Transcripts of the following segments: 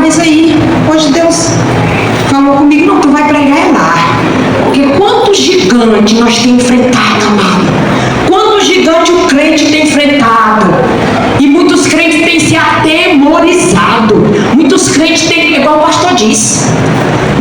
mas aí, hoje Deus falou comigo, não, tu vai pregar lá. Porque quantos gigantes nós temos enfrentado, amado? Quantos gigantes o crente tem enfrentado? E muitos crentes têm se atemorizado. Muitos crentes têm, igual o pastor disse,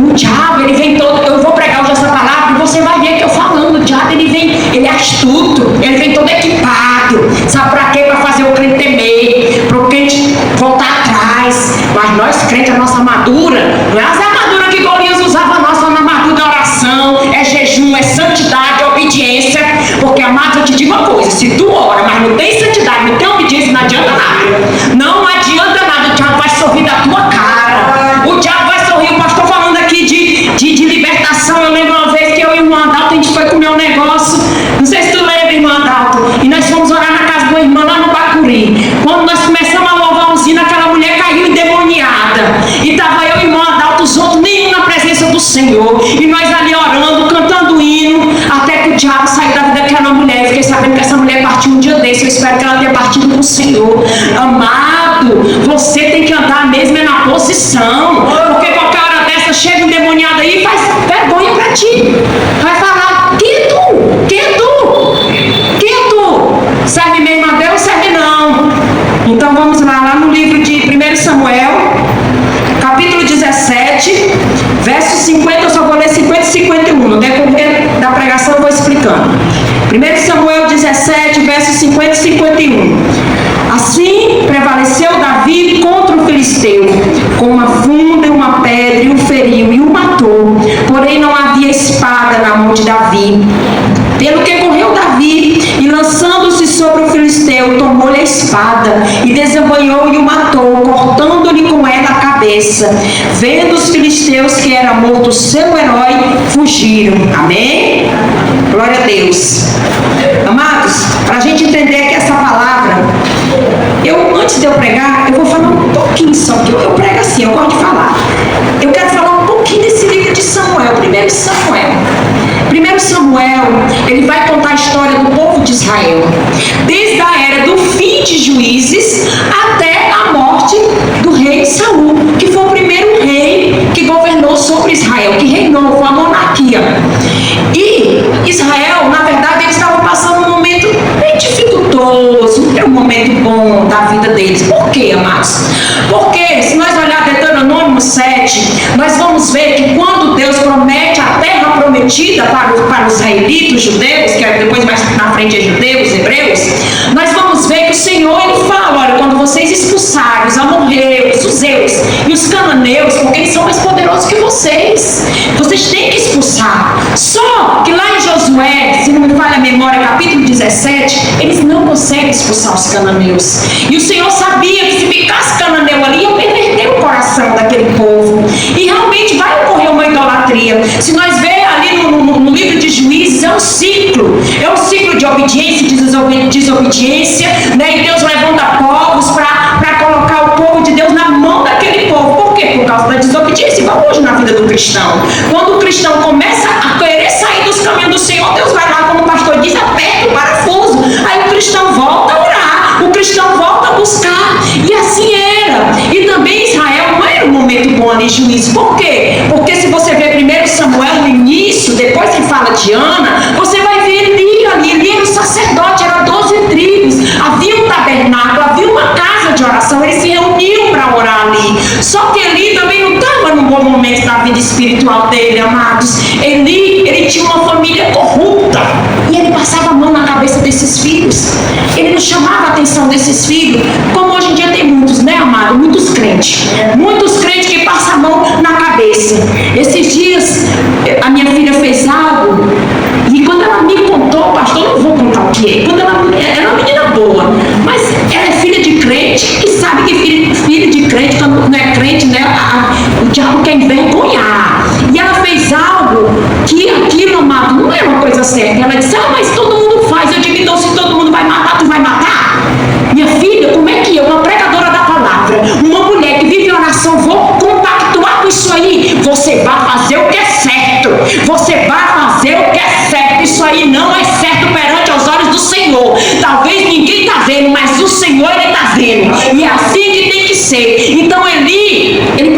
o diabo, ele vem todo, eu vou pregar hoje essa palavra e você vai ver que eu falando, o diabo, ele vem, ele é astuto, ele vem todo equipado, sabe pra quê? Pra fazer o crente temer, pro crente voltar atrás. Mas nós crentes, a nossa armadura, não é as armaduras que Golias usava, a nossa armadura da oração, é jejum, é santidade, é obediência. Porque, amados, eu te digo uma coisa, se tu ora, mas não tem santidade, não tem obediência, não adianta nada. Não adianta nada, o diabo vai sorrir da tua cara. O diabo vai sorrir. O pastor falando aqui de libertação. Eu lembro uma vez que eu e o irmão Adalto, a gente foi comer um negócio, não sei se tu lembra, irmão Adalto, e nós fomos orar na casa do irmão lá no Bacuri. Quando nós começamos a louvar o zino, aquela mulher caiu endemoniada, e estava eu e o irmão Adalto, os outros nenhum na presença do Senhor, e nós ali orando, cantando hino, até que o diabo saiu da vida daquela mulher. Eu fiquei sabendo que essa mulher partiu um dia desse. Eu espero que ela tenha partido com o Senhor. Amado, você tem que andar mesmo na posição, porque qualquer hora dessa chega um endemoniado aí e faz vergonha pra ti, vai falar, quem é tu? Quem é tu? Quem é tu? Serve mesmo a Deus? Serve não. Então vamos lá no livro de 1 Samuel, capítulo 17, verso 50, eu só vou ler 50 e 51, no decorrer da pregação eu vou explicando. 1 Samuel 17, verso 50 e 51. Assim prevaleceu Davi contra o filisteu, com uma funda e uma pedra, e o feriu e o matou. Porém não havia espada na mão de Davi. Pelo que correu Davi, e lançando-se sobre o filisteu, tomou-lhe a espada, e desembanhou e o matou, cortando-lhe com ela a cabeça. Vendo os filisteus que era morto o seu herói, fugiram. Amém? Glória a Deus. Amados, para a gente entender que essa palavra, antes de eu pregar, eu vou falar um pouquinho só, porque eu prego assim, eu gosto de falar. Eu quero falar um pouquinho desse livro de Samuel, 1 Samuel. 1 Samuel, ele vai contar a história do povo de Israel, desde a era do fim de Juízes até a morte do rei Saul, que foi o primeiro rei que governou sobre Israel, que reinou com a monarquia. E Israel, na verdade, eles estavam passando um momento bem dificultoso, não é um momento bom da vida deles. Por quê, amados? Porque se nós olharmos Deuteronômio 7, nós vamos ver que quando Deus promete a terra prometida para os israelitas, os judeus, que depois mais na frente é judeus, hebreus, nós vamos ver que o Senhor, ele fala, olha, quando vocês expulsarem os amorreus, os zeus e os cananeus, porque eles são mais poderosos que vocês têm que expulsar. Só que lá em Josué, se não me falha a memória, capítulo 17, eles não conseguem expulsar os cananeus. E o Senhor sabia que se ficasse cananeu ali, ia perverter o coração daquele povo. E realmente vai ocorrer uma idolatria. Se nós ver ali no livro de Juízes, é um ciclo de obediência e desobediência, né? E Deus levanta povos para colocar o povo de Deus na mão daquele povo. Por quê? Por causa da desobediência. Igual hoje na vida do cristão. Quando o cristão começa a querer sair dos caminhos do Senhor, Deus vai lá, como o pastor diz, aperta o parafuso. Aí o cristão volta a orar, o cristão volta a buscar. E assim era. E também Israel não era um momento bom ali, Juízes. Por quê? Porque se você ver 1 Samuel no início, depois que fala de Ana, você vai ver Eli era o sacerdote, era 12 tribos, havia um tabernáculo, havia uma casa de oração, eles se reuniam para orar ali. Só que Eli também não estava num bom momento da vida espiritual dele, amados. Eli, ele tinha uma família corrupta, e ele passava a mão na cabeça desses filhos. Ele não chamava a atenção desses filhos, como hoje em dia tem muitos, né, amado? Muitos crentes que passam a mão na cabeça. Esses dias, a minha filha fez algo, e quando ela me contou, pastor, não vou contar o que é. Quando ela é uma menina boa, mas ela é filha de crente, e sabe que filho de crente, quando não é crente, né, o diabo quer envergonhar. E ela fez algo que aquilo, amado, não é uma coisa certa. Ela disse, mas todo mundo faz. Eu digo, então se todo mundo vai matar, tu vai matar? Minha filha, como é que eu, uma pregadora da palavra, uma mulher que vive em oração, vou compactuar com isso aí? Você vai fazer o que é certo. Você vai fazer o que é certo. Isso aí não é certo perante aos olhos do Senhor. Talvez ninguém está vendo, mas o Senhor, ele está vendo. E é assim que tem que ser. Então Eli, ele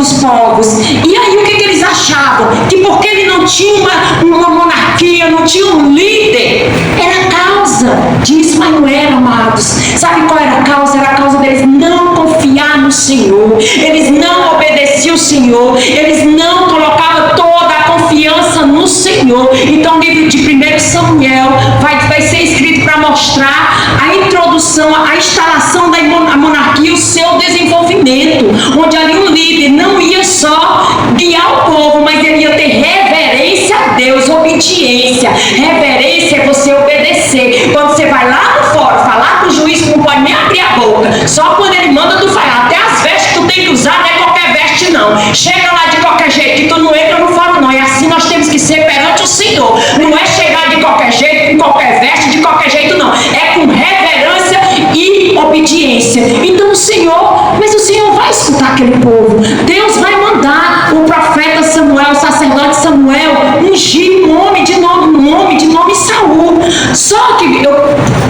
outros povos. E aí o que eles achavam? Que porque ele não tinha uma monarquia, não tinha um líder, era causa disso, mas não era, amados. Sabe qual era a causa? Era a causa deles não confiar no Senhor, eles não obedeciam o Senhor, eles não colocavam toda a confiança no Senhor. Então o livro de 1 Samuel vai ser escrito para mostrar a introdução, a instalação da monarquia, o seu desenvolvimento, onde ali um líder não ia só guiar o povo, mas ele ia ter reverência a Deus, obediência. Reverência é você obedecer. Quando você vai lá no fórum falar com o juiz, não pode nem abrir a boca, só quando ele manda tu falar. Até as vestes que tu tem que usar não é qualquer veste não, chega lá de qualquer jeito que tu não entra no fórum não. E assim nós temos que ser perante o Senhor, não é chegar de qualquer jeito, com qualquer veste, de qualquer jeito não, é com reverência e obediência. Então o Senhor, mas o Senhor vai escutar aquele povo. Deus vai mandar o profeta Samuel, o sacerdote Samuel, ungir um homem de nome Saul. Só que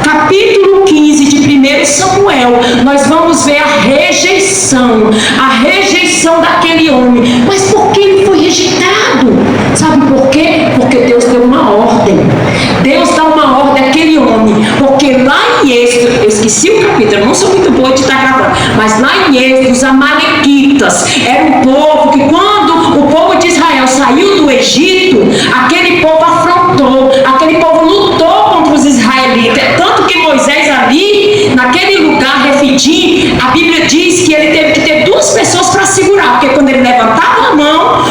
capítulo 15 de 1 Samuel, nós vamos ver a rejeição daquele homem. Mas por que ele foi rejeitado? Sabe por quê? Porque Deus deu uma ordem. Deus dá uma ordem àquele homem, porque lá em Êxodo, eu esqueci o capítulo, eu não sou muito boa de estar gravando, mas lá em Êxodo, os amalequitas era um povo que, quando o povo de Israel saiu do Egito, aquele povo afrontou, aquele povo lutou contra os israelitas, tanto que Moisés ali, naquele lugar, Refidim, a Bíblia diz que ele teve que ter duas pessoas para segurar, porque quando ele levantava a mão,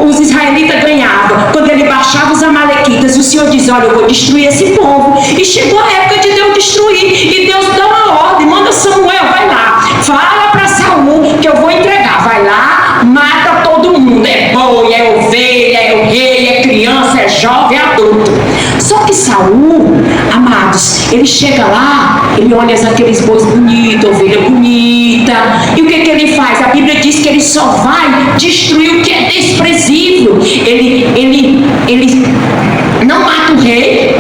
os israelitas ganhavam, quando ele baixava os amalequitas, o Senhor diz: olha, eu vou destruir esse povo. E chegou a época de Deus destruir, e Deus dá uma ordem, manda Samuel, vai lá, fala para Saul que eu vou entregar, vai lá, mata todo mundo, é boi, é ovelha, é o rei, é criança, é jovem, é adulto. Só que Saul, amados, ele chega lá, ele olha aqueles bois bonitos, ovelha bonita, e o que ele faz? A Bíblia diz que ele só vai destruir o que é desprezível. Ele não mata o rei,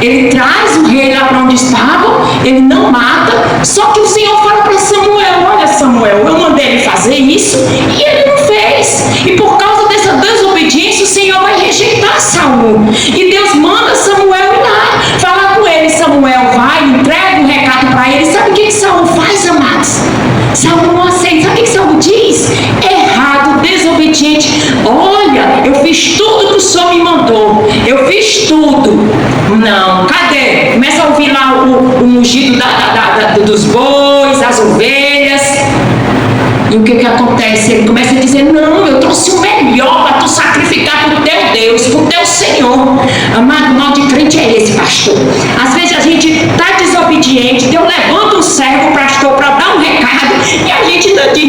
ele traz o rei lá para onde estava, ele não mata. Só que o Senhor fala para Samuel: olha, Samuel, eu mandei ele fazer isso e ele não fez, e por causa dessa desobediência o Senhor vai rejeitar Saul. E Deus manda Samuel ir lá falar com ele. Samuel vai, entrega um recado para ele. Sabe o que Saul faz, amados? Saul não aceita. Sabe o que Saul diz? Errado, desobediente. Olha, eu fiz tudo que o Senhor me mandou, eu fiz tudo. Não, cadê? Começa a ouvir lá o mugido dos bois, as ovelhas. E o que acontece? Ele começa a dizer: não, eu trouxe o melhor para tu sacrificar para o teu Deus, para o teu Senhor. Amado, mal de crente é esse, pastor. Às vezes a gente está desobediente, Deus levanta um servo, pastor, para dar um recado, e a gente ainda diz: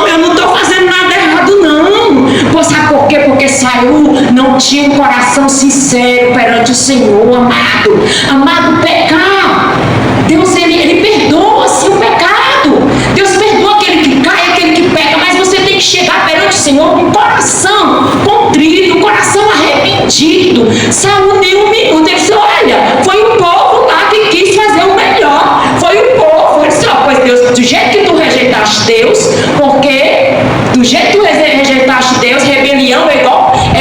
eu não estou fazendo nada errado, não. Pô, sabe por quê? Porque Saul não tinha um coração sincero perante o Senhor, amado. Amado, pecar, Deus, ele perdoa assim o pecado. Deus perdoa aquele que cai, aquele que peca, mas você tem que chegar perante o Senhor com o coração contrito, coração arrependido. Saul nem um minuto, ele disse: olha, foi o povo lá que quis fazer o melhor, foi o povo. Ele disse: pois Deus, do jeito que tu rejeitaste Deus, porque do jeito que tu rejeitaste Deus, rebelião é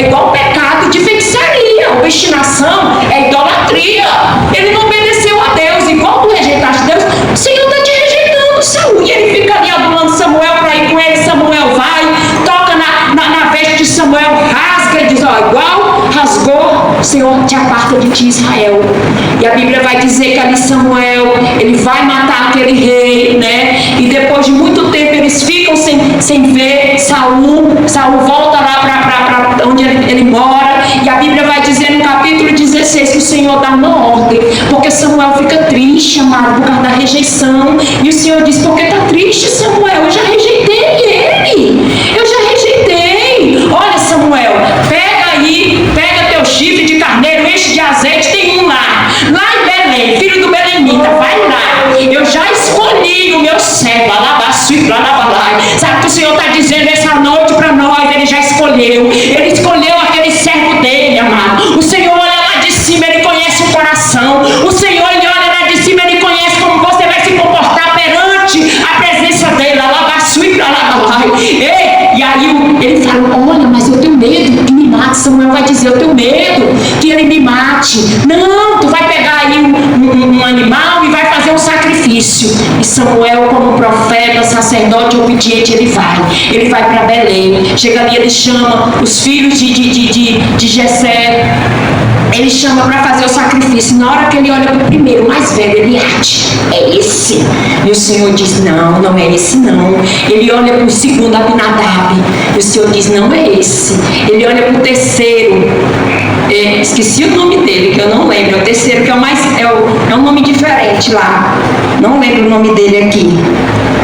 igual pecado de feitiçaria, obstinação é idolatria. Ele não obedeceu a Deus, igual tu rejeitaste Deus, o Senhor está te rejeitando, Saul. E ele fica ali adulando Samuel para ir com ele. Samuel vai, toca na veste de Samuel, rasga e diz: ó, igual rasgou, o Senhor te aparta de ti, Israel. E a Bíblia vai dizer que ali Samuel, ele vai matar aquele rei, né? E depois de muito tempo eles ficam sem ver Saul. Saul volta lá para onde ele mora. E a Bíblia vai dizer no capítulo 16 que o Senhor dá uma ordem, porque Samuel fica triste, amado, por causa da rejeição. E o Senhor diz: por que está triste, Samuel? Eu já rejeitei ele, eu já rejeitei. Olha, Samuel, pega teu chifre de carneiro, enche de azeite, tem um lá em Belém, filho do belemita, vai lá. Eu já escolhi o meu servo, sabe o que o Senhor está dizendo essa noite para nós? Ele já escolheu, ele escolheu aquele servo dele, amado. O Senhor olha lá de cima, ele conhece o coração. O Senhor, ele olha lá de cima, ele conhece como você vai se comportar perante a presença dele. ele fala, olha, mas eu tenho medo que me mate. Samuel vai dizer, eu tenho medo que ele me mate. Não, tu vai pegar aí um animal e vai fazer um sacrifício. E Samuel, como profeta, sacerdote obediente, ele vai para Belém. Chega ali, ele chama os filhos de Jessé, ele chama para fazer o sacrifício. Na hora que ele olha para o primeiro, mais velho, ele age, é esse? E o Senhor diz, não, não é esse não. Ele olha para o segundo, Abinadab, e o Senhor diz, não é esse. Ele olha para o terceiro, esqueci o nome dele, que eu não lembro. É o terceiro, que é um nome diferente lá, não lembro o nome dele aqui.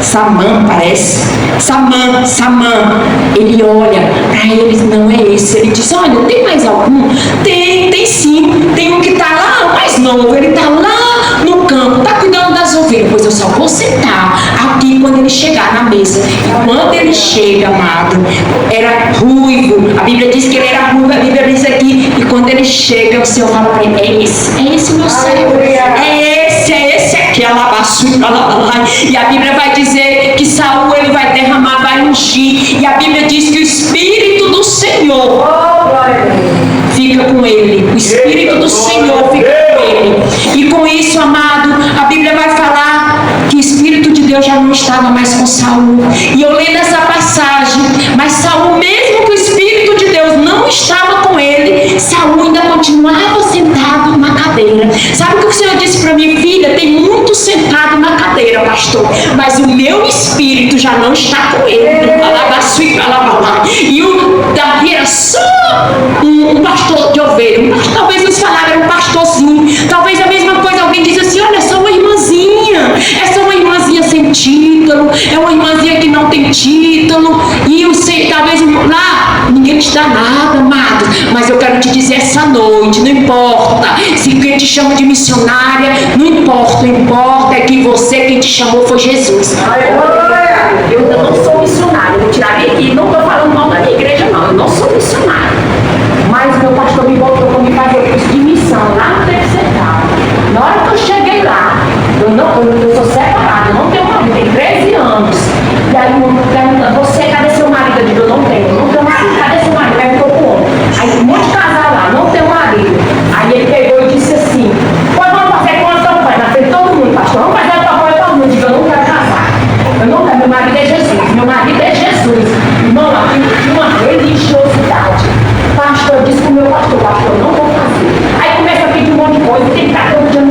Samã, parece. Samã. Ele olha para eles, não é esse. Ele diz, olha, tem mais algum? Tem sim. Tem um que está lá, o mais novo. Ele está lá no campo, está cuidando das ovelhas. Pois eu só vou sentar aqui quando ele chegar na mesa. E quando ele chega, amado, era ruivo. A Bíblia diz que ele era ruivo. A Bíblia diz aqui. E quando ele chega, o Senhor fala para ele, é esse meu servo. É esse aqui, alabaçu, e a Bíblia vai dizer que Saul ele vai derramar, vai ungir, e a Bíblia diz que o Espírito do Senhor fica com ele, o Espírito do Senhor fica com ele, e com isso, amado, a Bíblia vai falar que o Espírito de Deus já não estava mais com Saul, e eu lendo essa passagem, mas Saul, mesmo que o Espírito de Deus não estava com ele, Saul ainda continuava sentado na cadeira. Sabe o que o Senhor disse para mim, filha? Tem muito sentado na cadeira, pastor, mas o meu espírito já não está com ele. E o Davi era só um pastor de ovelha. Talvez eles falaram, era um pastorzinho. Talvez a mesma coisa, alguém diz assim, olha, é só uma irmãzinha. É só uma irmãzinha sem título. É uma irmãzinha que não tem título. E eu sei, talvez lá ninguém te dá nada, amado. Mas eu quero te dizer essa noite, não importa se quem te chama de missionária, não importa, o importa é que você, quem te chamou foi Jesus. Eu não sou missionária, vou tirar aqui, não estou falando mal da minha igreja não, eu não sou missionária. Mas meu pastor me botou para me fazer o curso de missão lá no terceiro. Na hora que eu cheguei lá, eu sou separada, eu não tenho marido, tenho 13 anos. E aí pergunta, você, cadê seu marido? Eu digo, eu não tenho marido, cadê seu marido? Aí ficou com o homem. Aí um monte de casal lá, não tem marido. Aí ele pegou e disse assim, pois vamos fazer com a campanha, na frente de todo mundo, pastor, vamos fazer a campanha todo mundo. Eu digo, eu não quero casar. Eu não quero, meu marido é Jesus, meu marido é Jesus. Irmão, aqui tinha uma religiosidade. Pastor, eu disse pro meu pastor, eu não vou fazer. Aí começa a pedir um monte de coisa, tem que estar todo dia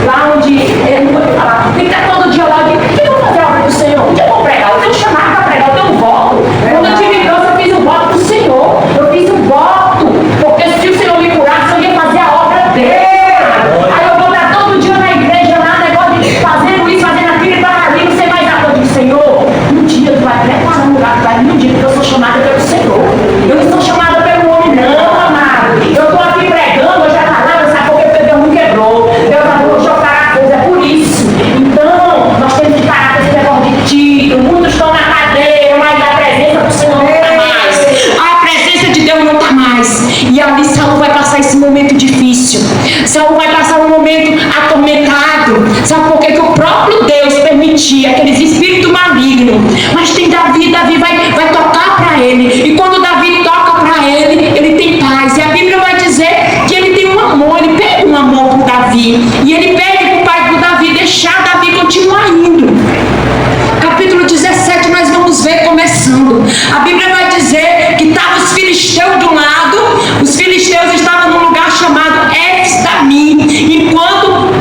lá onde ele não vai falar, tem que estar todo dia lá, eu digo, o que eu vou fazer a obra do Senhor? O que eu vou pregar? Eu tenho chamado para pregar, eu tenho um voto. Quando eu tive criança, eu fiz um voto pro Senhor. Eu fiz um voto, porque se o Senhor me curasse, eu ia fazer a obra dele. Aí eu vou estar todo dia na igreja, lá, negócio de fazendo isso, fazendo aquilo, e para ali, não sei mais nada. Eu digo, Senhor, um dia tu vai preparar um lugar, tu vai me dizer que eu sou chamada pelo Senhor. Eu não sou chamada pelo homem, não, amado. Eu estou aqui pregando, eu já falava, sabe porque Deus me quebrou. Deus não jogar a coisa, é por isso. Então, nós temos que parar com esse negócio de título. Muitos estão na cadeira, mas a presença do Senhor não está mais. A presença de Deus não está mais. E ali Saul vai passar esse momento difícil. Saul vai passar um momento atormentado. Sabe por quê? Que o próprio Deus permitia aqueles espíritos malignos. Mas tem Davi vai tocar para ele. E quando Davi toca para ele, ele tem paz. E a Bíblia vai dizer que ele tem um amor, ele pede um amor por Davi. E ele pede para o pai do Davi deixar Davi continuar indo. Capítulo 17, nós vamos ver começando. A Bíblia vai dizer que estavam os filisteus de um lado, os filisteus estavam num lugar chamado Éfes-Damim, enquanto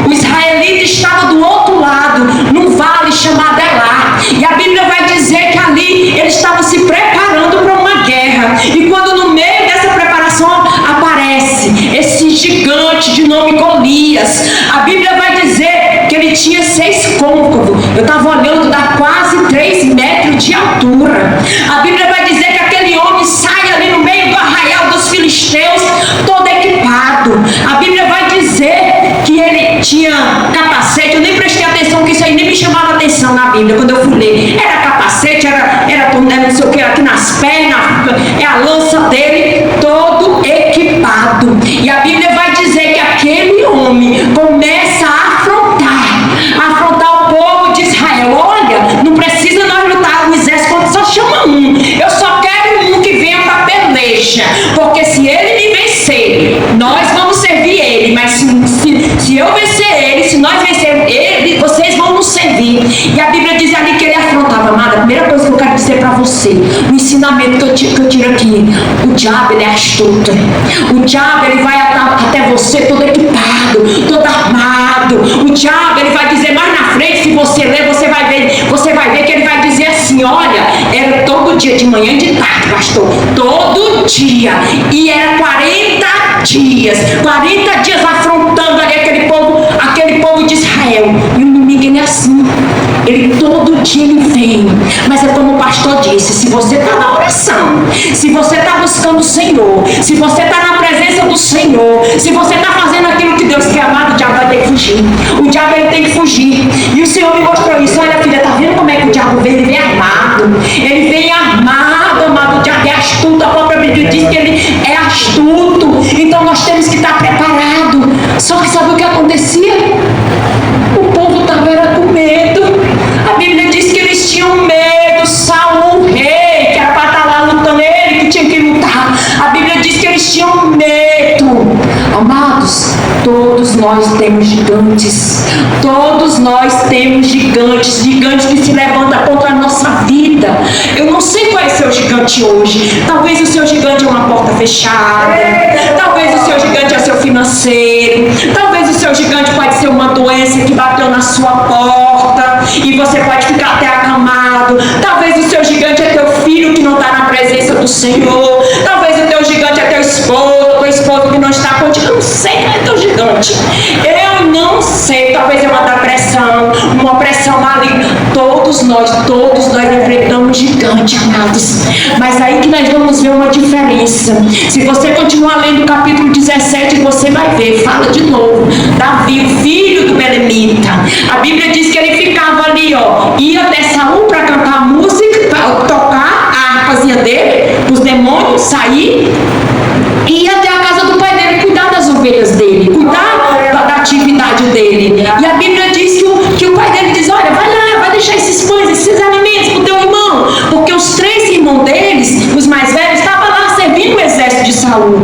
o israelita estava do outro lado, num vale chamado Elá. E a Bíblia vai dizer que ali eles estavam se preparando para uma guerra. E quando no meio dessa preparação aparece esse gigante de nome Golias, a Bíblia vai dizer que ele tinha 6 côncavos. Eu estava olhando, dá quase 3 metros de altura. A Bíblia vai dizer que aquele homem sai ali no meio do arraial dos filisteus, todo equipado. A Bíblia vai dizer que ele tinha capacete. Eu nem prestei atenção, que isso aí nem me chamava atenção na Bíblia quando eu fui ler. Era capacete, era não sei o que, aqui nas pernas, é a lança dele, todo equipado. E a Bíblia vai dizer que aquele homem começa a afrontar o povo de Israel. Olha, não precisa nós lutar no exército, só chama um. Eu só quero mas se eu vencer ele, se nós vencermos ele, vocês vão nos servir. E a Bíblia diz ali que ele afrontava. Amada, a primeira coisa que eu quero dizer para você, o ensinamento que eu tiro aqui, o diabo ele é astuto. O diabo ele vai até você todo equipado, todo armado. O diabo ele vai dizer mais na frente, se você ler, você vai ver que ele vai dizer assim: olha, era todo dia, de manhã e de tarde, pastor, todo dia, e era 40 dias afrontando ali aquele povo de Israel. E o inimigo ele é assim, ele todo dia ele vem, mas é como o pastor disse: se você está na oração, se você está buscando o Senhor, se você está na presença do Senhor, se você está fazendo aquilo que Deus quer, amado, o diabo vai ter que fugir. O diabo ele tem que fugir. E o Senhor me mostrou isso. Olha, filha, tá vendo como é que o diabo vem? Ele vem armado. Ele vem armado, amado. O diabo é astuto. A própria Bíblia diz que ele é astuto. Então nós temos que estar preparados. Só que sabe o que acontecia? O povo estava com medo. A Bíblia diz que eles tinham medo. Saul, o rei, que era para estar lá lutando, ele que tinha que lutar. A Bíblia diz que eles tinham medo. Amados, todos nós temos gigantes. Todos nós temos gigantes. Gigantes que se levantam contra a nossa vida. Eu não sei qual é o seu gigante hoje. Talvez o seu gigante é uma porta fechada. Talvez o seu gigante é seu financeiro. Talvez o seu gigante pode ser uma doença que bateu na sua porta e você pode ficar até acamado. Talvez o seu gigante é teu filho que não está na presença do Senhor. Talvez o teu gigante é teu esposo, tua esposa que não está contigo. Eu não sei qual é teu gigante. Eu não sei. Talvez é uma depressão, uma opressão maligna. Todos nós enfrentamos gigante, amados. Mas aí que nós vamos ver uma diferença. Se você continuar lendo o capítulo 17, você vai ver. Fala de novo. Davi, o filho do Belemita. A Bíblia diz que ele ficava ali, ó. Ia até Saul para cantar música, para tocar a harpazinha dele, os demônios sair. E ia até a casa do pai dele, cuidar das ovelhas dele, cuidar da atividade dele. E a Bíblia diz que o pai dele diz: olha, vai lá, vai deixar esses pães, esses alimentos para o teu irmão. Porque os 3 irmãos deles, os mais velhos, estavam lá servindo o exército de Saul.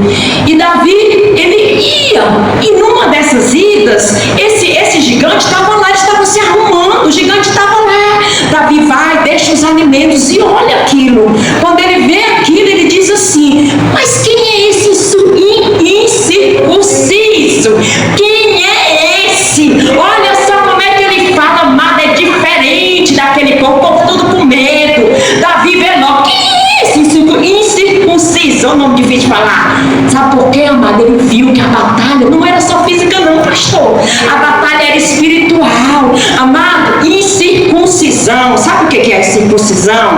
E Davi, ele ia. E numa dessas idas, esse gigante estava lá, eles estavam se arrumando, o gigante estava lá. Davi vai, deixa os alimentos e olha aquilo. Quando ele vê aquilo, ele diz assim: mas quem é esse incircunciso? Quem é esse? Olha só como é que ele fala, amado, é diferente daquele povo todo com medo. Davi vê logo: quem é esse incircunciso? É um nome difícil de falar. Sabe por quê, amado? Ele viu que a batalha não era só física não, pastor. A batalha era espiritual. Amado, incircuncisão. Sabe o que é a circuncisão?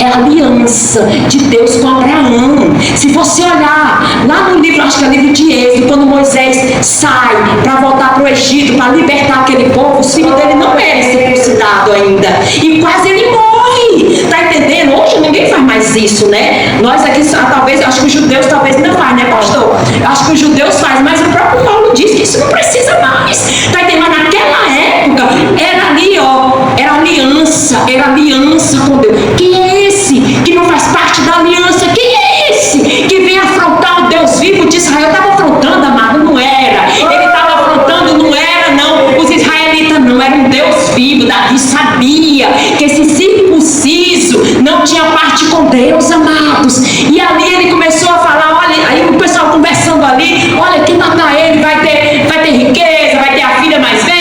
É a aliança de Deus com Abraão. Se você olhar lá no livro, acho que é o livro de Êxodo, quando Moisés sai para voltar para o Egito, para libertar aquele povo, os filhos dele não eram circuncidados ainda. E quase ele morre. Tá entendendo? Hoje ninguém faz mais isso, né? Nós aqui, talvez, acho que os judeus talvez não faz, né, pastor? Acho que os judeus fazem, mas o próprio Paulo diz que isso não precisa mais. Tá entendendo? Mas naquela época, era ali, ó, era aliança com Deus. Quem é esse que não faz parte da aliança? Quem é esse que vem afrontar o Deus vivo de Israel? Estava afrontando, amado? Não era. Ele estava afrontando, não era, não. Os israelitas não, era um Deus vivo. Davi sabia que esse circunciso não tinha parte com Deus, amados. E ali ele começou a falar, olha, aí o pessoal conversando ali, olha, quem matar ele vai ter riqueza, vai ter a filha mais velha,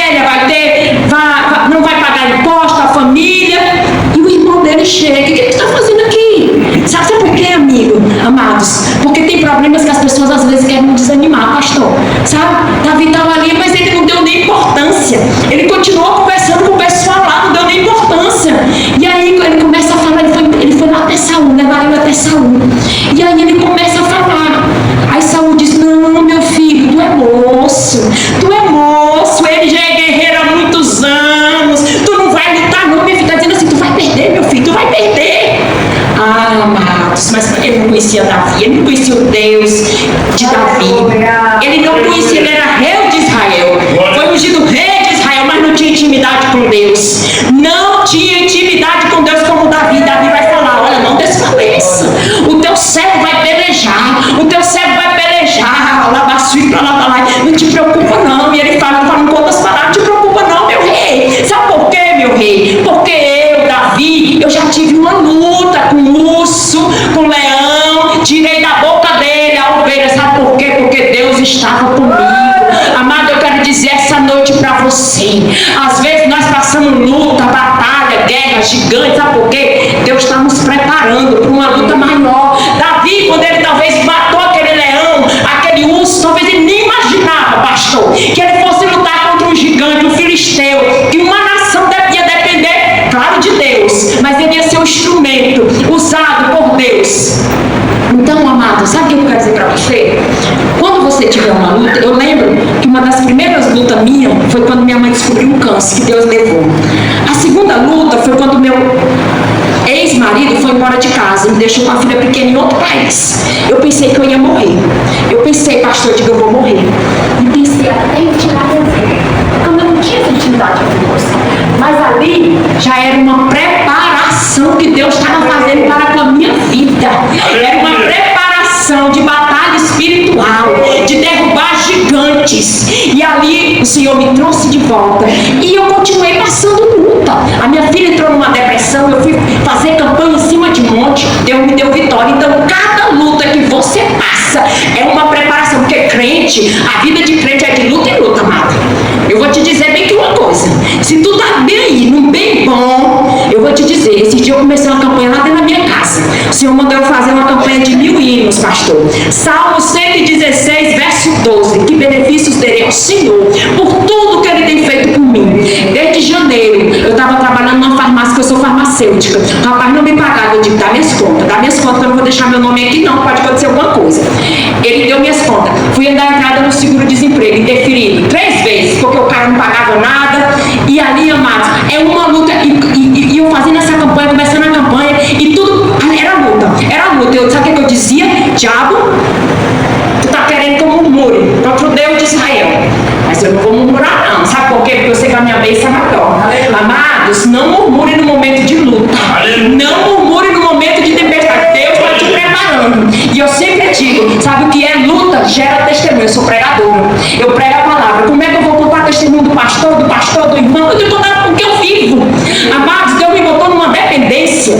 não vai pagar imposto, a família. E o irmão dele chega: o que ele está fazendo aqui? Sabe por quê, amigo? Amados, porque tem problemas que as pessoas às vezes querem desanimar, pastor. Sabe? Davi estava ali, mas ele não deu nem importância. Ele continuou conversando com o pessoal lá, não deu nem importância. E aí ele começa a falar, ele foi lá até Saul, levaram ele até Saul. E aí ele começa a falar. Aí Saul diz: não, meu filho, tu é moço, ele já é guerreiro há muitos anos, tu não vai lutar não. Meu filho está dizendo assim: tu vai perder, meu filho, tu vai perder. Ah, amados, mas ele não conhecia Davi, ele não conhecia o Deus de Davi, ele não conhecia, ele era rei de Israel, foi ungido rei de Israel, mas não tinha intimidade com Deus, não tinha intimidade com Deus como Davi. Davi vai falar: olha, não desfaleça, o teu servo vai pelejar, não te preocupa não. E ele fala com outras palavras, não te preocupa não, meu rei. Sabe por quê, meu rei? Porque eu, Davi, eu já tive uma luta com o urso, com o leão, tirei da boca dele a ovelha. Sabe por quê? Porque Deus estava comigo. Amado, eu quero dizer essa noite para você, às vezes nós passamos luta, batalha, guerra, gigante. Sabe por quê? Deus está nos preparando para uma luta maior. Davi, quando ele talvez matou aquele leão, aquele urso, talvez ele nem imaginava, pastor, que ele fosse lutar contra um gigante, um filisteu, que uma nação ia depender, claro, de Deus, mas ele ia ser um instrumento usado por Deus. Então, amado, sabe o que eu quero dizer para você? Quando você tiver uma luta, eu lembro que uma das primeiras lutas minhas foi quando minha mãe descobriu um câncer que Deus levou. A segunda luta foi quando meu ex-marido foi embora de casa e me deixou com a filha pequena em outro país. Eu pensei que eu ia morrer. Eu pensei, pastor, eu vou morrer. E pensei até em tirar a vida. Quando eu não tinha essa intimidade com Deus. Mas ali já era uma preparação que Deus estava fazendo para a minha vida. Era uma preparação de batalha espiritual, de derrubar gigantes. E ali o Senhor me trouxe de volta. E eu continuei passando luta. A minha filha entrou numa depressão, eu fui fazer campanha em cima de monte, Deus me deu vitória. Então cada luta que você passa é uma preparação, porque crente, a vida de crente é de luta em luta, amado. Eu vou te dizer bem que uma coisa, se tu tá bem aí, num bem bom, eu vou te dizer, esse dia eu comecei uma campanha lá dentro da minha casa. O Senhor mandou eu fazer uma campanha de 1000 hinos, pastor. Salmo 116, verso 12. Que benefícios terei ao Senhor por tudo que Ele tem feito por mim. Desde janeiro, eu estava trabalhando numa farmácia, que eu sou farmacêutica. O rapaz não me pagava, eu digo, dá minhas contas, que eu não vou deixar meu nome aqui não, pode acontecer alguma coisa. Ele deu minhas contas. Fui dar entrada no seguro-desemprego, interferido 3 vezes, porque o cara não pagava nada. E ali, amados, é uma luta. E eu fazendo essa campanha, começando a campanha, e tudo era luta. Sabe o que eu dizia? Diabo, tu tá querendo que eu murmure contra o Deus de Israel. Mas eu não vou murmurar não. Sabe por quê? Porque eu sei que a minha bênção é maior. Amados, não murmure no momento de luta. Não murmure no momento de tempestade. Deus está te preparando. E eu sempre digo, sabe o que é luta? Gera testemunho. Eu sou pregadora. Eu prego a palavra. Como é que eu vou contar testemunho do pastor, do irmão? Eu tenho que contar porque eu vivo. Amados, Deus me botou numa dependência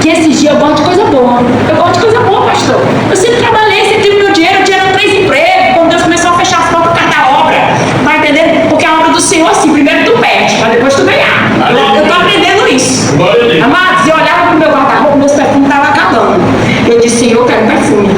que esses dias eu gosto de coisa boa. Eu gosto de coisa boa, pastor. Eu sempre trabalhei, sempre tive meu dinheiro, eu tinha 3 empregos. Quando Deus começou a fechar as portas por causa da obra. Tá entendendo? Porque a obra do Senhor, assim, primeiro tu perde, para depois tu ganhar. Eu tô aprendendo isso. Amados, eu olhava pro meu guarda-roupa, meus perfumes estavam acabando. Eu disse, Senhor, eu quero perfume.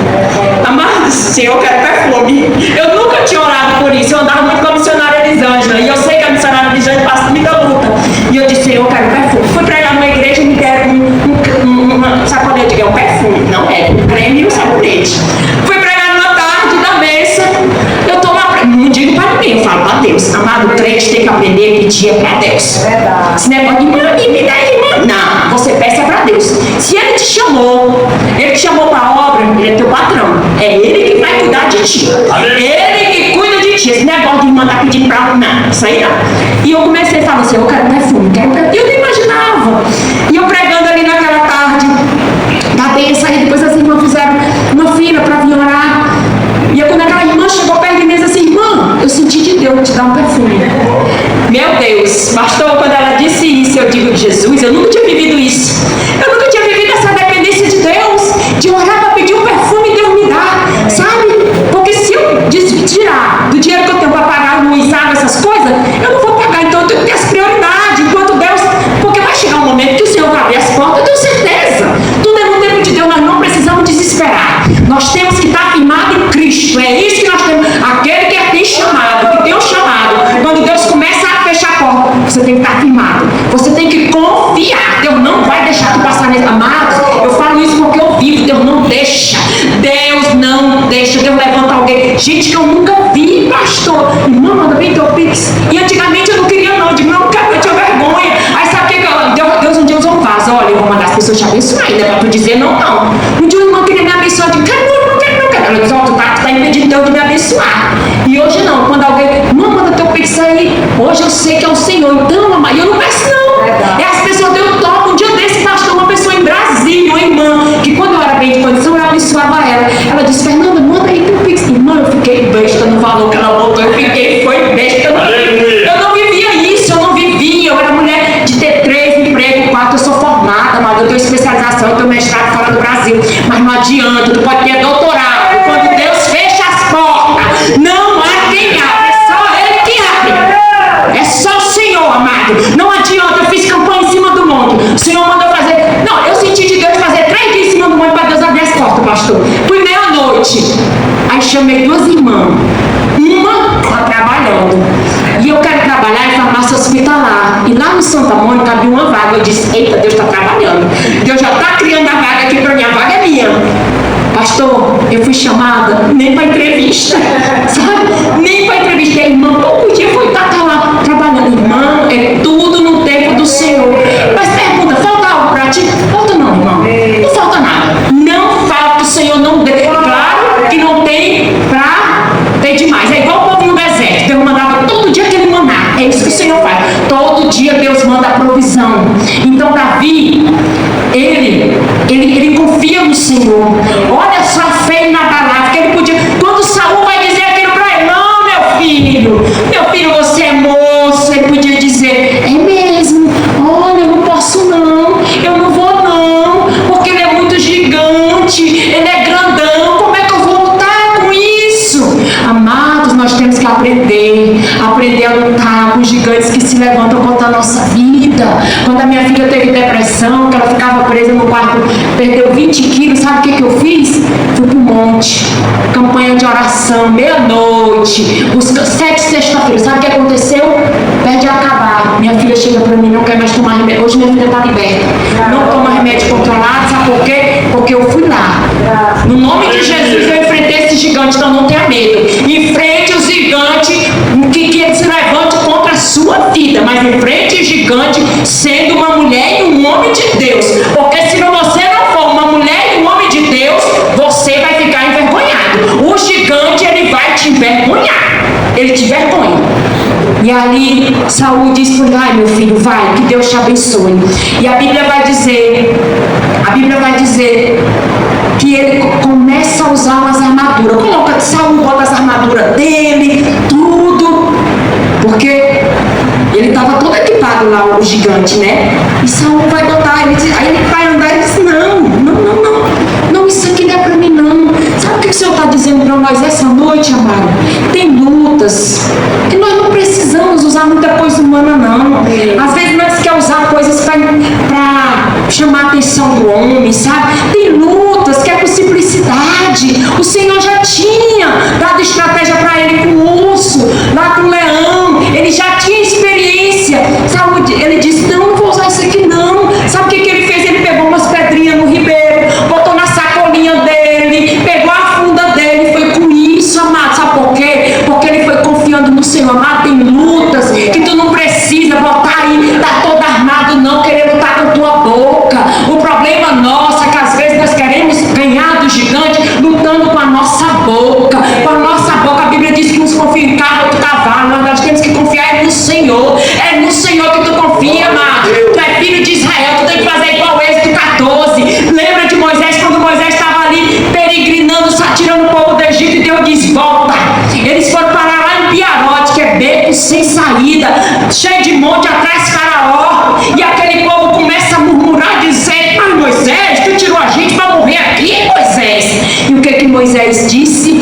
Amados, Senhor, eu quero perfume. Eu nunca tinha orado por isso. Eu andava muito com a missionária Elisângela. E eu sei que a missionária Elisângela passa muita luta. E eu disse, Senhor, eu quero perfume. Fui pregar numa igreja e me deram um sabonete. Eu digo, é um perfume. Não é, um creme e um sabonete. Fui pregar numa tarde da mesa. Eu tô lá, não digo para ninguém, eu falo para Deus. Amado, o crente tem que aprender a pedir para Deus. Esse negócio de mãe, me dá irmã. Não, você peça para Deus. Se Ele te chamou para a obra, Ele é teu patrão. É Ele que vai cuidar de ti. Ele que cuida de ti. Esse negócio de irmã tá pedindo para não, isso aí não. E eu comecei a falar assim, eu quero perfume, E eu não imaginava. E eu pregando ali naquela tarde da benção, aí depois as irmãs fizeram uma fila para vir orar. E quando aquela irmã chegou perto de mim e disse assim, irmã, eu senti de Deus te dar um perfume. Meu Deus, pastor, quando ela disse isso, eu digo, Jesus, eu nunca tinha vivido isso. Eu nunca tinha vivido essa dependência de Deus, de orar para pedir um perfume e Deus me dá, sabe? Porque se eu tirar do dinheiro que eu tenho para pagar luz, água, essas coisas, eu não vou pagar, então eu tenho que ter as prioridades, enquanto Deus, porque vai chegar um momento que o Senhor vai abrir as portas, eu tenho certeza. Tudo é no tempo de Deus, nós não precisamos desesperar. Nós temos que estar firmados em Cristo. É isso que nós temos. Aquele que tem chamado, que tem um chamado. Quando Deus começa a fechar a porta, você tem que estar firmado. Você tem que confiar. Deus não vai deixar tu passar nesse. Amados, eu falo isso porque eu vivo. Deus não deixa. Deus não deixa. Deus levanta alguém. Gente que eu nunca vi, pastor. Irmão, manda bem teu pix. E antigamente eu não queria não. Eu digo, não quero, eu tinha vergonha. Aí sabe o que Deus um dia usou um vaso. Olha, eu vou mandar as pessoas te abençoar. Ainda é pra tu dizer não. Um dia o irmão queria me abençoar. Eu digo, não quero. Ela diz, tu tá impedindo Deus de me abençoar. E hoje não. Quando alguém, não, manda teu pix aí. Hoje eu sei que é o Senhor. Então, mamãe, eu não peço não. É as pessoas Deus toca. Um dia desse pastor, uma pessoa em Brasília, uma irmã, que quando eu era bem de condição, eu abençoava ela. Ela disse, Fernanda, manda aí teu pix. Irmã, eu fiquei besta no valor que ela botou. graduação, teu mestrado fora do Brasil, mas não adianta, tu pode ter doutorado. Quando Deus fecha as portas, não há quem abre, é só Ele que abre. É só o Senhor, amado. Não adianta, eu fiz campanha em cima do monte. O Senhor mandou fazer. Não, eu senti de Deus fazer 3 dias em cima do monte para Deus abrir as portas, pastor. Fui meia-noite. Aí chamei 2 irmãs. Uma está trabalhando. E eu quero trabalhar em farmácia hospitalar. E lá no Santa Mônica abriu uma vaga. Eu disse, eita, Deus está trabalhando. Deus já está criando a vaga aqui para mim. A vaga é minha. Pastor, eu fui chamada nem para entrevista. Sabe? Nem para entrevista. E a irmã, todo dia foi estar lá trabalhando. Irmão, é tudo no tempo do Senhor. Mas pergunta, falta algo para ti? Falta não, irmão. Não falta nada. Não falta, o Senhor não deu. Claro que não tem para ter demais. É igual o povo no deserto. Deus mandava todo dia aquele maná. É isso que o Senhor faz. Todo dia Deus manda a provisão. Então Davi, ele confia no Senhor. Olha só a fé inabalável que ele podia. Quando Saul vai dizer aquilo para ele, não, meu filho, você é moço. Ele podia dizer, é mesmo, olha, eu não posso não, eu não vou não, porque ele é muito gigante, ele é grandão, como é que eu vou lutar com isso? Amados, nós temos que aprender a lutar com os gigantes que se levantam contra a nossa vida. Quando a minha filha teve depressão, que ela ficava presa no quarto, perdeu 20 quilos, sabe o que eu fiz? Fui pro monte, campanha de oração, meia-noite, 7 sexta-feira. Sabe o que aconteceu? Perde a acabar. Minha filha chega pra mim, não quer mais tomar remédio. Hoje minha filha está liberta. Não toma remédio controlado, sabe por quê? Porque eu fui lá. No nome de Jesus eu enfrentei esse gigante, então não tenha medo. Enfrente o gigante que ele se levante contra a sua vida, mas enfrente o gigante sendo uma mulher e um homem de Deus. Porque se você não for uma mulher e um homem de Deus, você vai ficar envergonhado. O gigante, ele vai te envergonhar. Ele te envergonha. E ali Saul diz para ele, ai meu filho, vai, que Deus te abençoe. E a Bíblia vai dizer que ele começa a usar umas armaduras. Coloca, Saul bota as armaduras dele, tudo, porque ele estava todo equipado lá, o gigante, né? E Saul vai botar, aí ele vai andar e diz, não, isso aqui não é para mim não. Sabe o que o Senhor está dizendo para nós essa noite, amado? Tem lutas que nós não precisamos usar muita coisa humana não. Às vezes nós queremos usar coisas para chamar a atenção do homem, sabe? Tem lutas que é com simplicidade. O Senhor já tinha dado estratégia para ele com o urso, lá com o leão. Ele já tinha experiência. Sabe? Ele disse, não vou usar isso aqui não. Sabe o que ele fez? Ele pegou umas pedrinhas no ribeiro, botou na sacolinha dele, pegou a funda dele, foi com isso, amado. Sabe por quê? Porque ele foi confiando no Senhor. Amado, tem lutas que tu não precisa botar aí, tá todo armado não, querer lutar com tua boca. O problema nosso é que às vezes nós queremos ganhar do gigante lutando com a nossa boca. Com a nossa boca, a Bíblia diz que nos confia em carro do cavalo. Nós temos que confiar no Senhor. É no Senhor que tu confia, amado. Tu é filho de Israel, tu tem que fazer igual Êxodo 14. Lembra de Moisés, quando Moisés estava ali peregrinando, tirando o povo do Egito, e Deus diz, volta. Eles foram parar lá em Piarote, que é beco sem saída, cheio de monte atrás Faraó, e aquele povo começa a murmurar, dizer, mas Moisés, tu tirou a gente para morrer aqui, Moisés? E o que Moisés disse?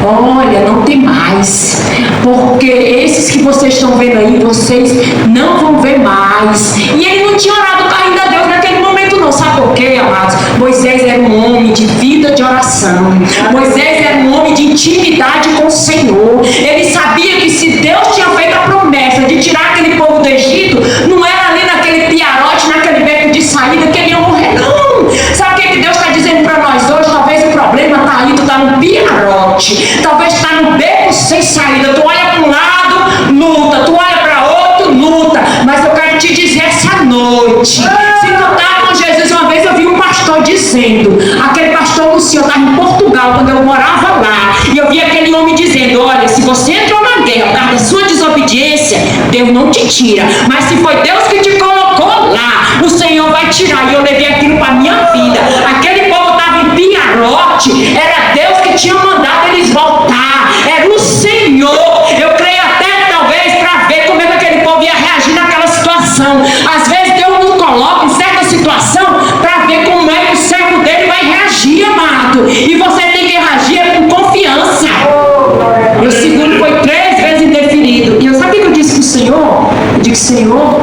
Olha, não tem mais, porque esses que vocês estão vendo aí, vocês não vão ver mais. E ele não tinha orado ainda a Deus naquele momento não. Sabe por quê, amados? Moisés era um homem de vida de oração. Moisés era um homem de intimidade com o Senhor. Ele sabia que se Deus tinha feito a promessa de tirar aquele povo do Egito, não era ali naquele piarote, naquele beco de saída que ele ia morrer, não. Sabe o que Deus está dizendo para nós hoje? Talvez o problema está aí, tu está no piarote, talvez está no beco sem saída. Tu olha para um lado, luta, tu olha para outro, luta. Mas eu quero te dizer essa noite, se tu está com Jesus, uma vez eu vi um pastor dizendo, aquele pastor Luciano estava em Portugal quando eu morava lá, e eu vi aquele homem dizendo, olha, se você entrou na guerra por causa da sua desobediência, Deus não te tira, mas se foi Deus que te colocou lá, o Senhor vai tirar. E eu levei aquilo para a minha vida. Aquele povo estava em Piarote, era Deus que tinha mandado eles voltar, era o Senhor. Eu creio até talvez para ver como é que aquele povo ia reagir naquela situação. Às vezes Deus nos coloca em certa situação para ver como é que o digo: Senhor,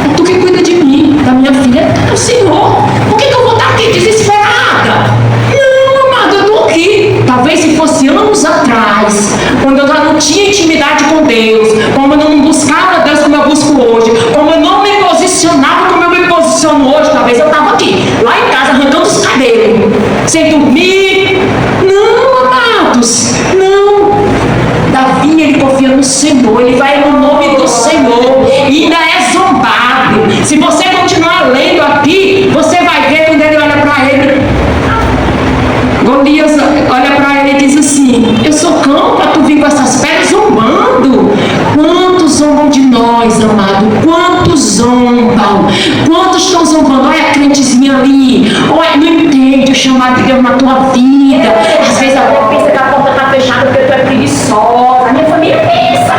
é tu que cuida de mim, da minha filha. É o Senhor. Por que eu vou estar aqui desesperada? Não, amado, eu estou aqui. Talvez se fosse anos atrás, quando eu já não tinha intimidade com Deus, como eu não buscava Deus como eu busco hoje, como eu não me posicionava como eu me posiciono hoje, talvez eu estava aqui, lá em casa, arrancando os cabelos, sem dormir. Não, amados, não. Davi, ele confia no Senhor, ele vai no nome do Senhor, e ainda é zombado. Se você continuar lendo aqui, você vai ver quando ele olha para ele. Golias olha para ele e diz assim: eu sou cão para tu vir com essas pedras zombando? Quantos zombam de nós, amado? Quantos zombam? Quantos estão zombando? Olha a crentezinha ali. Olha, não entende o chamado de Deus na tua vida. Às vezes a avó pensa que a porta está fechada porque tu é preguiçosa. A minha família pensa.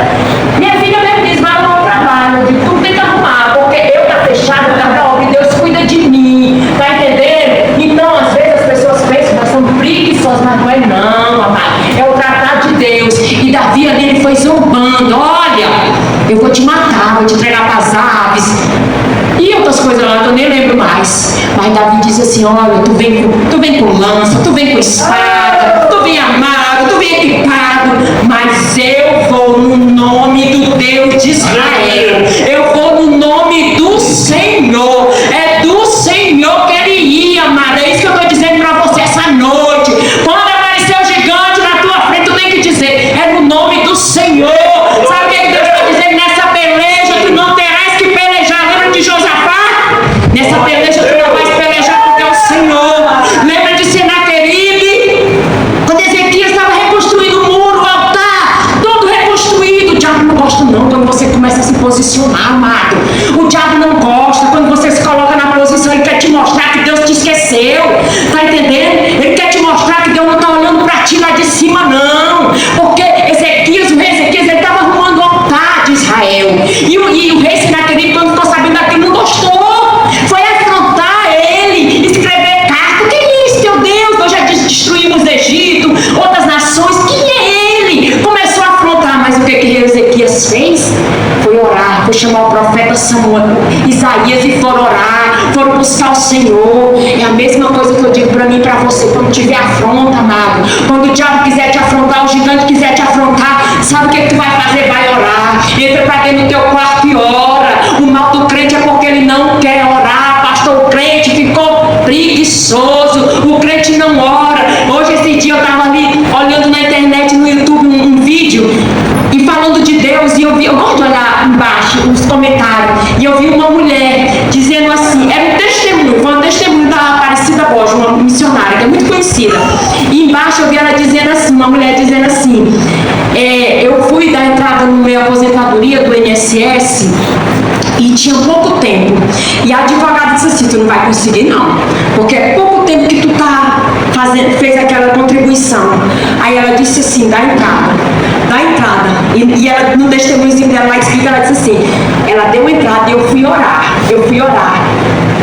Minha filha mesmo diz: vai arrumar o trabalho. Eu digo: tu tem que arrumar, porque eu estou fechada, eu estou obra e Deus cuida de mim. Tá entendendo? Então, às vezes as pessoas pensam que nós somos preguiçosos, mas não é não, amado. É o tratado de Deus. E Davi ali, ele foi zombando: olha, eu vou te matar, vou te entregar para as aves. E outras coisas lá que eu nem lembro mais. Mas Davi diz assim: olha, tu vem com lança, tu vem com espada, tu vem armado, tu vem equipado, mas eu vou no nome do Deus de Israel. Eu vou no nome do Senhor. É do Senhor que ele ia, amado. É isso que eu estou dizendo para você essa noite. Quando aparecer o gigante na tua frente, tu tem que dizer: é no nome do Senhor. Sabe o que Deus está dizendo? Nessa peleja tu não terás que pelejar. Lembra de Josafá? Nessa peleja tu não vais pelejar, porque é o Senhor. Lembra de Senaqueribe? Quando Ezequias estava reconstruindo o muro, o altar, todo reconstruído. O diabo não gosta não quando você começa a se posicionar, amado. O diabo não gosta quando você se coloca na posição. Ele quer te mostrar que Deus te esqueceu. Tá entendendo? Ele quer te mostrar que Deus não está olhando para ti lá de cima, não. Porque Ezequias, o rei Ezequias, ele estava arrumando o altar de Israel. E o rei Senaqueribe, quando ficou sabendo daquilo, não gostou. Foi afrontar ele, escrever carta. Que é isso, meu Deus? Nós já destruímos o Egito, outras nações. Quem é ele? Começou a afrontar. Mas o que Ezequias fez? Foi orar, foi chamar o profeta Samuel, Isaías, e foram orar, foram buscar o Senhor. É a mesma coisa que eu digo para mim e para você. Quando tiver afronta, amado, quando o diabo quiser te afrontar, o gigante quiser te afrontar, sabe o que tu vai fazer? Vai orar. Entra para dentro do teu quarto e ora. O mal do crente é porque ele não quer orar, pastor. O crente ficou preguiçoso, o crente não ora. Hoje, esse dia, eu estava ali olhando na internet, no YouTube, um vídeo, e falando de Deus, e eu gosto de olhar embaixo os comentários, e eu vi uma mulher dizendo assim, era um testemunho, foi um testemunho da Aparecida Borges, uma missionária que é muito conhecida, e embaixo eu vi ela dizendo assim, uma mulher dizendo assim: eu fui dar entrada no meu aposentadoria do INSS e tinha pouco tempo, e a advogada disse assim: tu não vai conseguir não, porque é pouco tempo que tu fez aquela contribuição. Aí ela disse assim: dá entrada. E ela, no testemunhozinho dela, ela explica, ela disse assim: ela deu entrada e eu fui orar,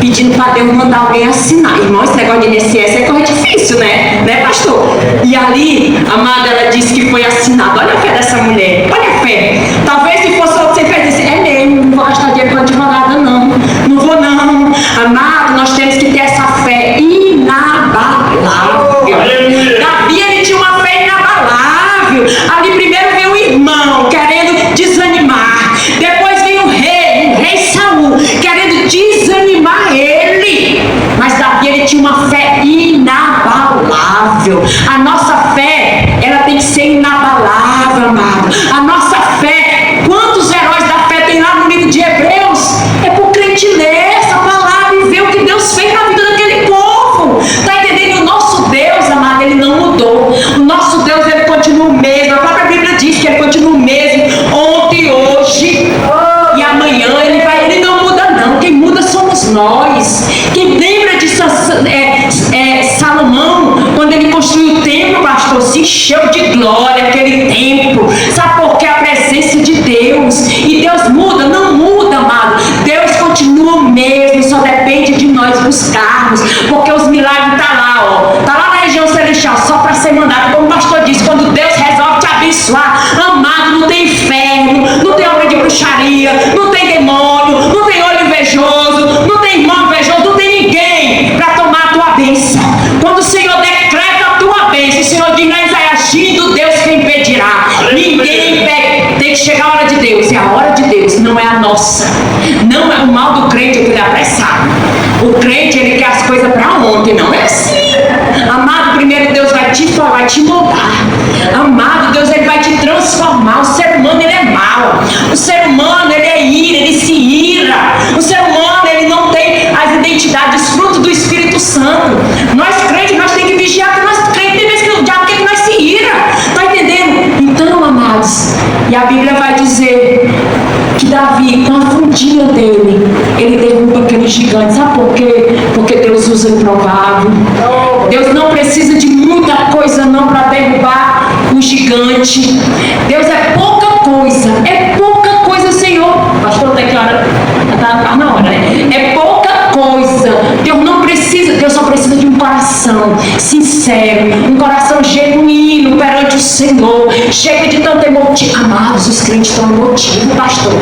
pedindo para Deus mandar alguém assinar. Irmão, esse negócio de INSS é coisa difícil, né, pastor? E ali, amada, ela disse que foi assinado. Olha a fé dessa mulher, olha a fé. Talvez se fosse outro, você fez assim: é mesmo, não vou gastar dinheiro com advogada, não vou não. Amado, nós temos que ter essa fé inabalável. Davi, ele tinha uma fé inabalável. Ali primeiro veio o irmão querendo desanimar, depois veio o rei Saul querendo desanimar ele, mas Davi, ele tinha uma fé inabalável. A nossa fé, ela tem que ser inabalável, amado. A nossa fé, Deus, é a hora de Deus, não é a nossa. Não é o mal do crente, é que ele é apressado. O crente, ele quer as coisas para ontem, não é assim. Amado, primeiro Deus vai te moldar. Amado, Deus, ele vai te transformar. O ser humano, ele é mau. O ser humano, ele é ira, ele se ira. O ser humano, ele não tem as identidades fruto do Espírito Santo. Nós crentes, nós temos que vigiar, porque nós crentes tem vezes que o diabo quer que nós se ira. Está entendendo? Então, amados, e a Bíblia vai dizer que Davi, com a fundinha dele, ele derruba aquele gigante. Sabe por quê? Porque Deus usa o improvável. Deus não precisa de muita coisa não para derrubar o gigante. Deus é pouca coisa, Senhor. Pastor, até que hora? Está na hora, né? É pouca coisa. Deus só precisa de um coração sincero, um coração genuíno perante o Senhor. Chega de tanto emotivo. Amados, os crentes estão emotivos, pastor.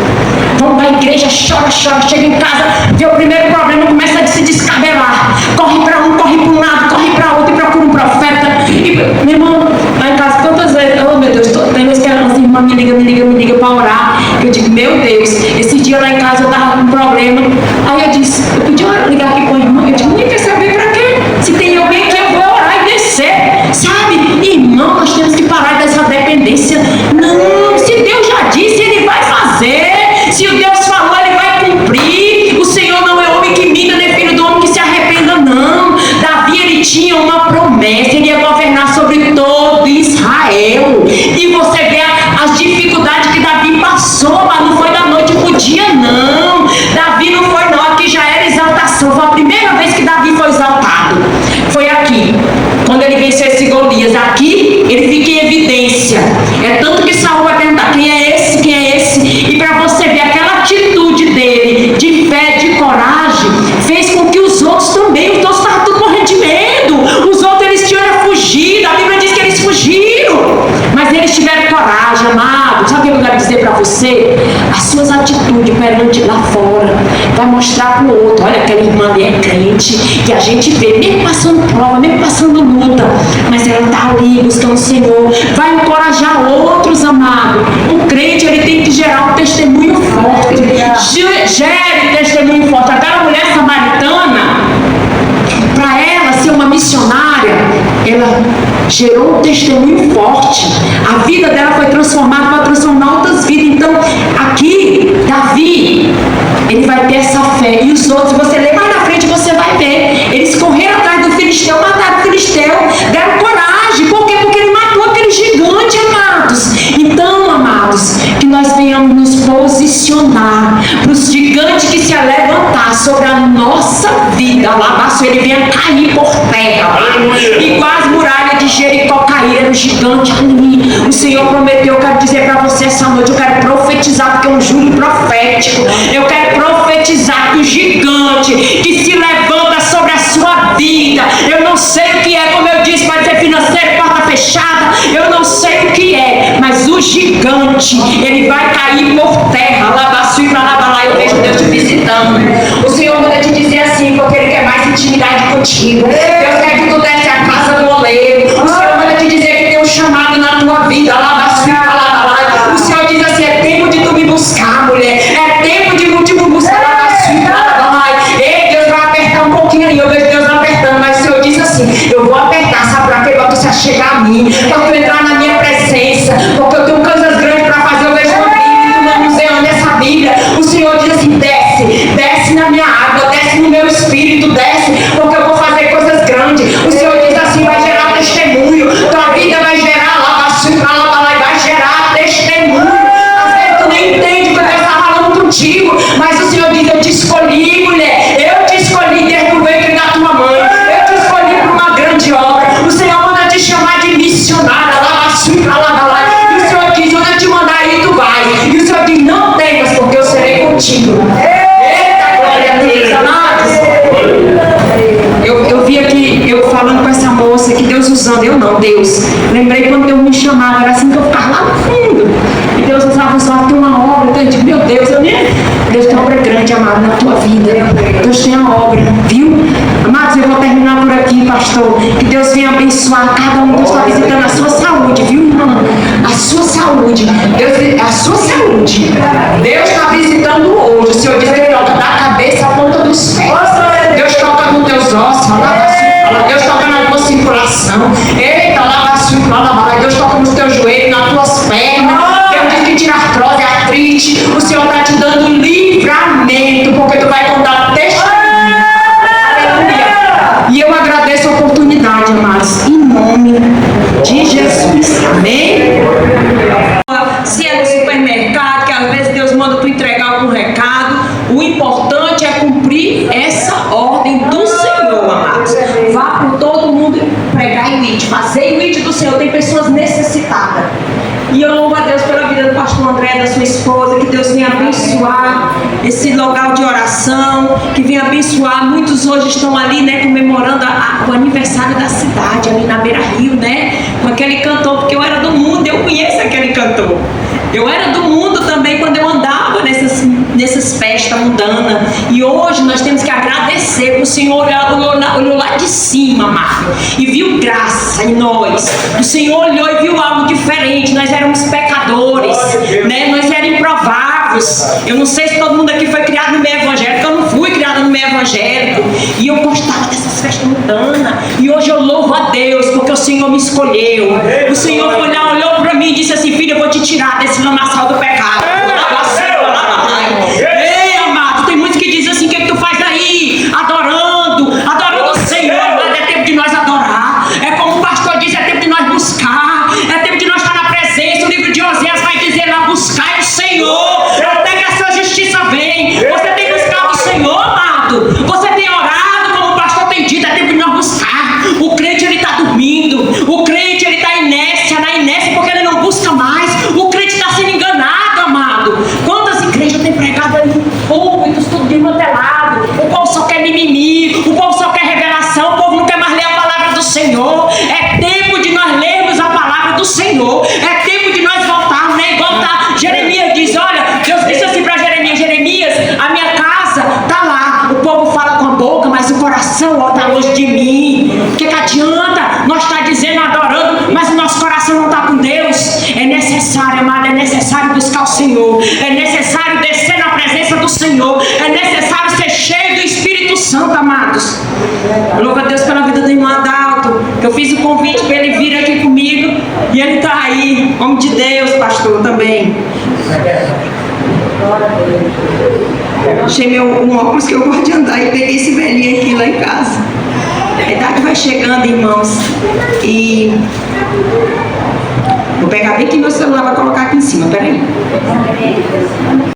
Vão para a igreja, chora, chega em casa, vê o primeiro problema, começa a se descabelar. Corre para um, corre para um lado, corre para outro e procura um profeta. E, meu irmão, lá em casa, quantas vezes, oh meu Deus, tem vezes que as irmãs me liga para orar. Eu digo, meu Deus, esse dia lá em casa eu estava com um problema. Aí eu disse, eu podia ligar aqui com a irmã. Eu digo, nem quer saber para quê? Se tem alguém que eu vou orar e descer, sabe? Irmão, nós temos que parar dessa dependência. Não, se Deus já disse, Ele vai fazer. Se o Deus falou, Ele vai cumprir. O Senhor não é homem que minta, nem filho do homem que se arrependa, não. Davi, ele tinha uma promessa, ele ia governar sobre todo Israel. E você vê as dificuldades que Davi passou, mas não foi da noite pro dia, não. Davi não foi, não. Aqui já era exaltação. Foi a primeira vez que Davi foi exaltado. Foi aqui, quando ele venceu esse Golias. Aqui, ele fica em evidência. É tanto que Saul vai perguntar, quem é esse? Quem é esse? E para você ver aquela atitude dele, de fé, de coragem, fez com que os outros também, os outros estavam tudo morrendo de medo. Os outros, eles tinham fugido. A Bíblia diz que eles fugiram. Mas eles tiveram coragem, amado. Sabe o que eu quero dizer para você? As suas atitudes perante lá fora vai mostrar para o outro, olha, aquela irmã ali é crente, e a gente vê, mesmo passando prova, mesmo passando luta, mas ela está ali buscando o Senhor. Vai encorajar outros, amado. O crente, ele tem que gerar um testemunho forte. Gere testemunho forte. Aquela mulher samaritana, para ela ser uma missionária, ela gerou um testemunho forte. A vida dela foi transformada para transformar outras vidas. Então, aqui, Davi, ele vai ter essa fé. E os outros, você lê mais na frente, você vai ver. Eles correram atrás do filisteu, mataram o filisteu, deram coragem. Por quê? Porque ele matou aquele gigante, amados. Então, amados, que nós venhamos nos posicionar para os gigantes que se levantar sobre a nossa vida. Lá passou, ele venha cair por terra. Igual as muralhas de Jericó caíram, o gigante ali. O Senhor prometeu, eu quero dizer para você essa noite, eu quero profetizar, porque é um júri profético. Eu quero profetizar que o gigante que se levanta sobre a sua vida, eu não sei o que é, como eu disse, pode ser financeiro, porta fechada, eu não sei o que é, mas o gigante, ele vai cair por terra. Labaçu e para lá, eu vejo Deus te visitando. O Senhor manda te dizer assim, porque Ele quer mais intimidade contigo. Deus quer que tu desce a casa do oleiro. O Senhor manda te dizer que tem um chamado na tua vida. Labaçu e para lá. O Senhor diz assim, é tempo de tu me buscar, mulher. É tempo de tu me buscar. Labaçu e para lá. Ei, Deus vai apertar um pouquinho ali. Eu vejo Deus apertando, mas o Senhor diz assim, eu vou apertar, sabe para quê? Para tu se chegar a mim, para tu entrar na minha presença, porque eu tenho coisas grandes para fazer. Eu vejo uma Bíblia, no museu onde essa Bíblia, o Senhor diz assim, desce na minha água, desce no meu espírito, desce, porque eu vou fazer coisas grandes. O Senhor diz assim, vai gerar testemunho, tua vida vai gerar lá, vai gerar testemunho. Às vezes tu nem entende o que Deus está falando contigo, mas o Senhor diz, eu te escolhi, mulher, eu te escolhi desde o ventre da tua mãe, eu te escolhi para uma grande obra. O Senhor manda te chamar de missionária, lá, e o Senhor diz, onde eu te mandar aí tu vai. E o Senhor diz, não temas, porque eu serei contigo. Eita, glória a Deus, amados. Eu vi aqui, eu falando com essa moça, que Deus usando, eu não, Deus. Lembrei quando Deus me chamava, era assim que eu ficava lá no fundo. E Deus usava só, tem uma obra, então eu digo, meu Deus, Deus tem uma obra grande, amado, na tua vida. Deus tem a obra, viu? Amados, eu vou terminar por aqui, pastor. Que Deus venha abençoar cada um. Deus está visitando a sua saúde, viu, irmão? A sua saúde. Deus, a sua saúde. Deus está visitando hoje. O Senhor diz que toca da cabeça à ponta dos pés. Deus toca nos teus ossos. Deus toca na tua circulação. Eita, lava a circulação. Deus toca nos teus joelhos, nas tuas pernas. Deus diz que tira artrose, artrite. O Senhor está te dando livramento, porque tu vai contar testemunho. Aleluia. E eu agradeço a oportunidade, amados, em nome de Jesus. Amém? Se é no supermercado, que às vezes Deus manda tu entregar algum recado, o importante é cumprir essa ordem do Senhor, amados. Vá por todo mundo pregar em IT, fazer o IT do Senhor. Tem pessoas necessitadas. E eu louvo a Deus pela vida do pastor André, da sua esposa, que Deus venha abençoar esse local de oração, que venha abençoar. Muitos hoje estão ali, né, comemorando o aniversário da cidade, ali na Beira Rio, né, com aquele cantor, porque eu era do mundo, eu conheço aquele cantor. Eu era do mundo também quando eu andava nessas festas mundanas. E hoje nós temos que agradecer, porque o Senhor olhou lá de cima, amado, e viu graça em nós. O Senhor olhou e viu algo diferente. Nós éramos pecadores, né? Nós éramos improváveis. Eu não sei se todo mundo aqui foi criado no meio evangélico. Eu não fui criada no meio evangélico. E eu gostava dessas festas mundanas. E hoje eu louvo a Deus, porque o Senhor me escolheu. O Senhor foi lá, olhou para mim e disse assim: filho, eu vou te tirar desse lamaçal do pecado. Ei, amado, tem muitos que dizem assim: o que tu faz aí? Adorando o Senhor. Mas é tempo de nós adorar. É como o pastor diz: é tempo de nós buscar. É tempo de nós estar na presença. O livro de Oséias vai dizer lá: buscai o Senhor, até que a sua justiça vem. Você tem buscado o Senhor, amado. Você tem orado, como o pastor tem dito. É tempo de nós buscar. O crente, ele está dormindo. O crente, ele está na inércia, porque ele não busca mais. O crente está sendo enganado, amado. Quantas igrejas têm pregado aí púlpitos, tudo desmantelado? O povo só quer mimimi, o povo só quer revelação, o povo não quer mais ler a palavra do Senhor. É tempo de nós lermos a palavra do Senhor. É tempo de nós voltarmos, né? Igual Jeremias diz: olha, Deus disse assim para Jeremias: a minha casa está lá. O povo fala com a boca, mas o coração está longe de mim. O que adianta nós estar dizendo, adorando, mas o nosso coração não está com Deus? É necessário, amado, é necessário buscar o Senhor. É necessário descer na presença do Senhor. É necessário ser cheio do Espírito Santo, amados. Louva a Deus pela vida do irmão Adalto. Eu fiz o convite para ele vir aqui comigo e ele está aí. Homem de Deus, pastor, também. Achei um óculos que eu gosto de andar e peguei esse velhinho aqui lá em casa. A idade vai chegando, irmãos, e vou pegar bem que meu celular vai colocar aqui em cima. Peraí.